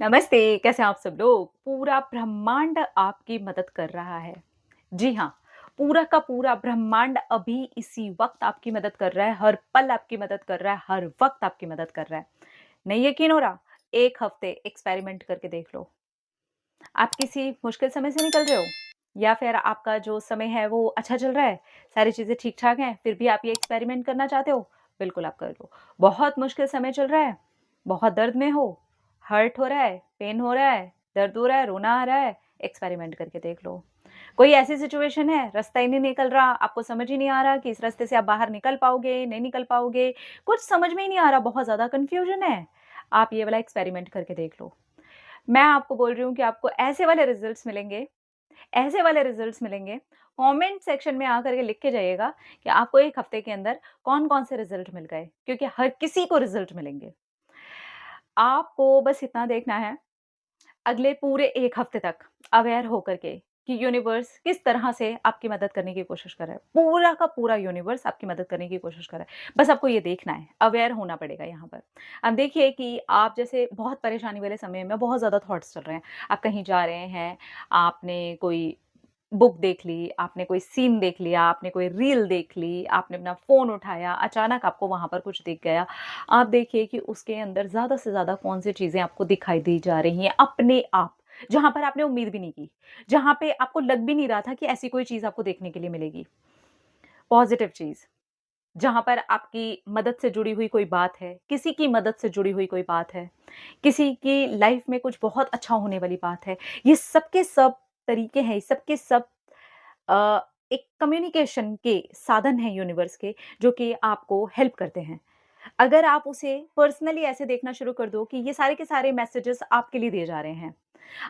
नमस्ते, कैसे हैं आप सब लोग? पूरा ब्रह्मांड आपकी मदद कर रहा है। जी हाँ, पूरा का पूरा ब्रह्मांड अभी इसी वक़्त आपकी मदद कर रहा है, हर पल आपकी मदद कर रहा है, हर वक़्त आपकी मदद कर रहा है। नहीं यकीन हो रहा? 1 हफ़्ते एक्सपेरिमेंट करके देख लो। आप किसी मुश्किल समय से निकल रहे हो? या फिर आपका जो समय है वो अच्छा चल रहा है, सारी चीज़ें ठीक-ठाक हैं, फिर भी आप ये एक्सपेरिमेंट करना चाहते हो? बिल्कुल आप कर लो। बहुत मुश्किल समय चल रहा है, बहुत दर्द में हो, हर्ट हो रहा है, पेन हो रहा है, दर्द हो रहा है, रोना आ रहा है, एक्सपेरिमेंट करके देख लो। कोई ऐसी सिचुएशन है, रास्ता ही नहीं निकल रहा, आपको समझ ही नहीं आ रहा कि इस रास्ते से आप बाहर निकल पाओगे, नहीं निकल पाओगे, कुछ समझ में ही नहीं आ रहा, बहुत ज़्यादा कन्फ्यूज़न है, आप ये वाला एक्सपेरिमेंट करके देख लो। मैं आपको बोल रही हूँ कि आपको ऐसे वाले रिज़ल्ट्स मिलेंगे, ऐसे वाले रिज़ल्ट्स मिलेंगे। कमेंट सेक्शन में आकर के लिख के जाइएगा कि आपको 1 हफ़्ते के अंदर कौन-कौन से रिज़ल्ट मिल गए, क्योंकि हर किसी को रिज़ल्ट मिलेंगे। आपको बस इतना देखना है, अगले पूरे 1 हफ़्ते तक अवेयर होकर के कि यूनिवर्स किस तरह से आपकी मदद करने की कोशिश कर रहा है। पूरा का पूरा यूनिवर्स आपकी मदद करने की कोशिश कर रहा है। बस आपको ये देखना है, अवेयर होना पड़ेगा यहाँ पर। अब देखिए कि आप जैसे बहुत परेशानी वाले समय में बहुत ज़्यादा थॉट्स चल रहे हैं। आप कहीं जा रहे हैं, आपने कोई बुक देख ली, आपने कोई सीन देख लिया, आपने कोई रील देख ली, आपने अपना फ़ोन उठाया, अचानक आपको वहाँ पर कुछ दिख गया। आप देखिए कि उसके अंदर ज़्यादा से ज़्यादा कौन-सी चीज़ें आपको दिखाई दी जा रही हैं अपने आप, जहाँ पर आपने उम्मीद भी नहीं की, जहाँ पे आपको लग भी नहीं रहा था कि ऐसी कोई चीज़ आपको देखने के लिए मिलेगी। पॉज़िटिव चीज़, जहाँ पर आपकी मदद से जुड़ी हुई कोई बात है, किसी की मदद से जुड़ी हुई कोई बात है, किसी की लाइफ़ में कुछ बहुत अच्छा होने वाली बात है। ये सब के सब तरीके हैं, सब के सब अ, एक कम्युनिकेशन के साधन हैं यूनिवर्स के, जो कि आपको हेल्प करते हैं। अगर आप उसे पर्सनली ऐसे देखना शुरू कर दो कि ये सारे के सारे मैसेजेस आपके लिए दिए जा रहे हैं।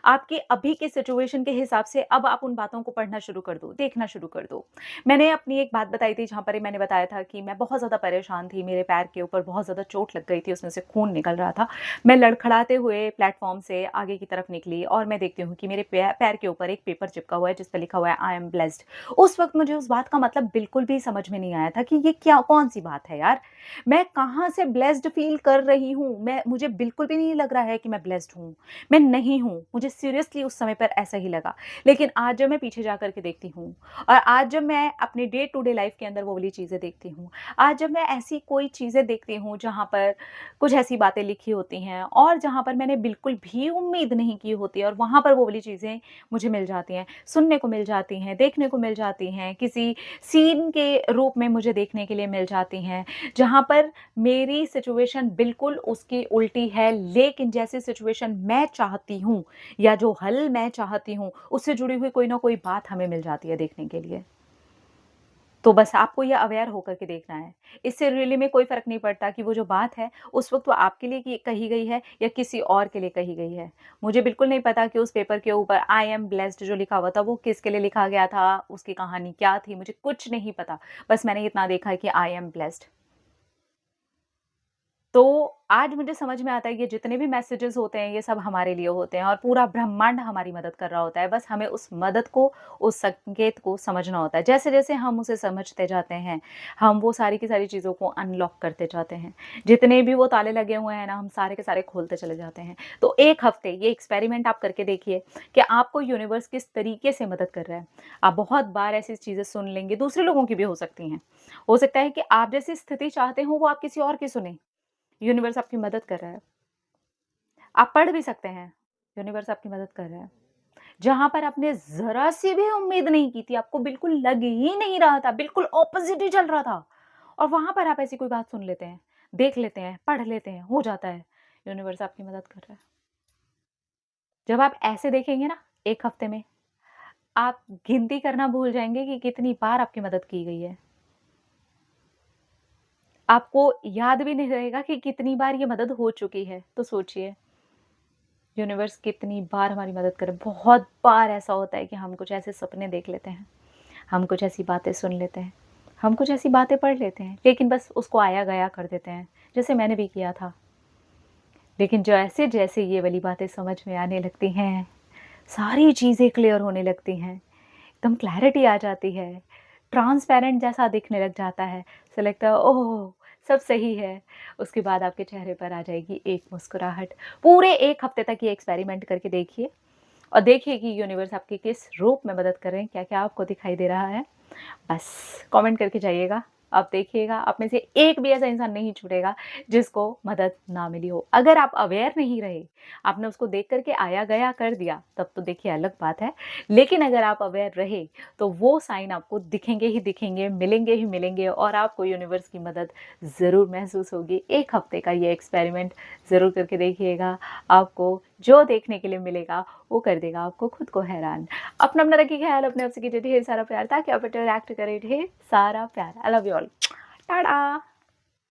आपके अभी के सिचुएशन के हिसाब से अब आप उन बातों को पढ़ना शुरू कर दो, देखना शुरू कर दो। मैंने अपनी एक बात बताई थी जहाँ पर मैंने बताया था कि मैं बहुत ज़्यादा परेशान थी, मेरे पैर के ऊपर बहुत ज़्यादा चोट लग गई थी, उसमें से खून निकल रहा था। मैं लड़खड़ाते हुए प्लेटफ़ॉर्म से आगे की तरफ निकली और मैं देखती हूँ कि मेरे पैर के ऊपर एक पेपर चिपका हुआ है जिस पे लिखा हुआ है आई एम ब्लेस्ड। उस वक़्त मुझे उस बात का मतलब बिल्कुल भी समझ में नहीं आया था कि ये क्या कौन-सी बात है यार? मैं कहाँ से ब्लेस्ड फ़ील कर रही हूँ? मुझे बिल्कुल भी नहीं लग रहा है कि मैं ब्लेस्ड हूँ। मैं नहीं हूँ, मुझे सीरियसली उस समय पर ऐसा ही लगा। लेकिन आज जब मैं पीछे जा कर के देखती हूँ और आज जब मैं अपनी डे टू डे लाइफ़ के अंदर वो वाली चीज़ें देखती हूँ, आज जब मैं ऐसी कोई चीज़ें देखती हूँ जहाँ पर कुछ ऐसी बातें लिखी होती हैं और जहाँ पर मैंने बिल्कुल भी उम्मीद नहीं की होती और वहाँ पर वो वाली चीज़ें मुझे मिल जाती हैं, सुनने को मिल जाती हैं, देखने को मिल जाती हैं, किसी सीन के रूप में मुझे देखने के लिए मिल जाती हैं, जहाँ पर मेरी सिचुएशन बिल्कुल उसकी उल्टी है, लेकिन जैसी सिचुएशन मैं चाहती हूँ या जो हल मैं चाहती हूँ, उससे जुड़ी हुई कोई ना कोई बात हमें मिल जाती है देखने के लिए। तो बस आपको ये अवेयर होकर के देखना है। इससे रियली में कोई फ़र्क नहीं पड़ता कि वो जो बात है, उस वक़्त वो आपके लिए की कही गई है या किसी और के लिए कही गई है। मुझे बिल्कुल नहीं पता कि उस पेपर के ऊपर आई एम ब्लेस्ड जो लिखा हुआ था, वो किसके लिए लिखा गया था, उसकी कहानी क्या थी, मुझे कुछ नहीं पता। बस मैंने इतना देखा है कि आई एम ब्लेस्ड। तो आज मुझे समझ में आता है ये जितने भी मैसेजेस होते हैं, ये सब हमारे लिए होते हैं और पूरा ब्रह्मांड हमारी मदद कर रहा होता है। बस हमें उस मदद को, उस संकेत को समझना होता है। जैसे-जैसे हम उसे समझते जाते हैं, हम वो सारी की सारी चीज़ों को अनलॉक करते जाते हैं। जितने भी वो ताले लगे हुए हैं ना, हम सारे के सारे खोलते चले जाते हैं। तो 1 हफ्ते ये एक्सपेरिमेंट आप करके देखिए कि आपको यूनिवर्स किस तरीके से मदद कर रहा है। आप बहुत बार ऐसी चीज़ें सुन लेंगे, दूसरे लोगों की भी हो सकती हैं। हो सकता है कि आप जैसी स्थिति चाहते हो, वो आप किसी और की सुने। यूनिवर्स आपकी मदद कर रहा है। आप पढ़ भी सकते हैं, यूनिवर्स आपकी मदद कर रहा है। जहाँ पर आपने ज़रा-सी भी उम्मीद नहीं की थी, आपको बिल्कुल लग ही नहीं रहा था, बिल्कुल ऑपोज़िट ही चल रहा था और वहाँ पर आप ऐसी कोई बात सुन लेते हैं, देख लेते हैं, पढ़ लेते हैं, हो जाता है। यूनिवर्स आपकी मदद कर रहा है। जब आप ऐसे देखेंगे ना 1 हफ्ते में, आप गिनती करना भूल जाएँगे कि कितनी बार आपकी मदद की गई है। आपको याद भी नहीं रहेगा कि कितनी बार ये मदद हो चुकी है। तो सोचिए यूनिवर्स कितनी बार हमारी मदद करे। बहुत बार ऐसा होता है कि हम कुछ ऐसे सपने देख लेते हैं, हम कुछ ऐसी बातें सुन लेते हैं, हम कुछ ऐसी बातें पढ़ लेते हैं, लेकिन बस उसको आया-गया कर देते हैं, जैसे मैंने भी किया था। लेकिन जैसे-जैसे ये वाली बातें समझ में आने लगती हैं, सारी चीज़ें क्लियर होने लगती हैं, एकदम क्लैरिटी आ जाती है, ट्रांसपेरेंट जैसा दिखने लग जाता है। ऐसा लगता है ओह! सब सही है, उसके बाद आपके चेहरे पर आ जाएगी एक मुस्कुराहट। पूरे 1 हफ्ते तक ये एक्सपेरिमेंट करके देखिए और देखिए कि यूनिवर्स आपकी किस रूप में मदद कर रहे हैं, क्या-क्या आपको दिखाई दे रहा है। बस कमेंट करके जाइएगा। आप देखिएगा, आप में से एक भी ऐसा इंसान नहीं छूटेगा जिसको मदद ना मिली हो। अगर आप अवेयर नहीं रहे, आपने उसको देख कर के आया-गया कर दिया, तब तो देखिए अलग बात है। लेकिन अगर आप अवेयर रहे, तो वो साइन आपको दिखेंगे ही दिखेंगे, मिलेंगे ही मिलेंगे और आपको यूनिवर्स की मदद ज़रूर महसूस होगी। 1 हफ्ते का ये एक्सपेरिमेंट ज़रूर करके देखिएगा। आपको जो देखने के लिए मिलेगा, वो कर देगा आपको खुद को हैरान। अपना रखिए ख्याल, अपने आप से कीजिए ढेर सारा प्यार ताकि आप इंटरैक्ट करें ढेर सारा प्यार। I love you all. Tata.